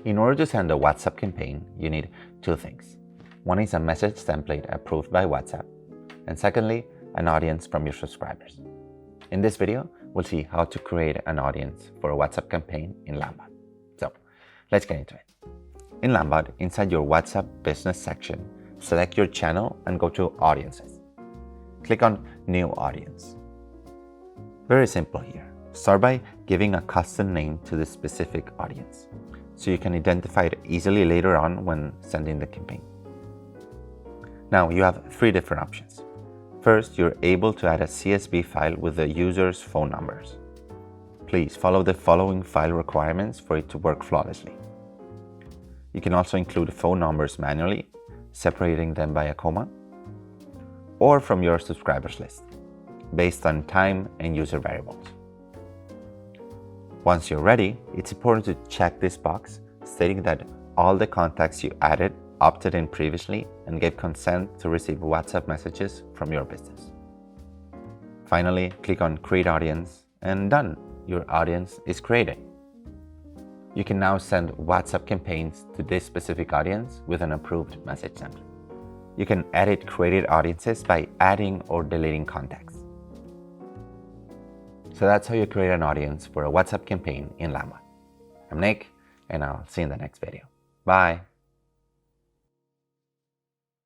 In order to send a WhatsApp campaign, you need two things. One is a message template approved by WhatsApp, and secondly, an audience from your subscribers. In this video, we'll see how to create an audience for a WhatsApp campaign in Landbot. So, let's get into it. In Landbot, inside your WhatsApp business section, select your channel and go to Audiences. Click on New Audience. Very simple here. Start by giving a custom name to the specific audience, so you can identify it easily later on when sending the campaign. Now you have three different options. First, you're able to add a CSV file with the user's phone numbers. Please follow the following file requirements for it to work flawlessly. You can also include phone numbers manually, separating them by a comma, or from your subscribers list, based on time and user variables. Once you're ready, it's important to check this box stating that all the contacts you added opted in previously and gave consent to receive WhatsApp messages from your business. Finally, click on Create Audience and done. Your audience is created. You can now send WhatsApp campaigns to this specific audience with an approved message template. You can edit created audiences by adding or deleting contacts. So that's how you create an audience for a WhatsApp campaign in Landbot. I'm Nick, and I'll see you in the next video. Bye.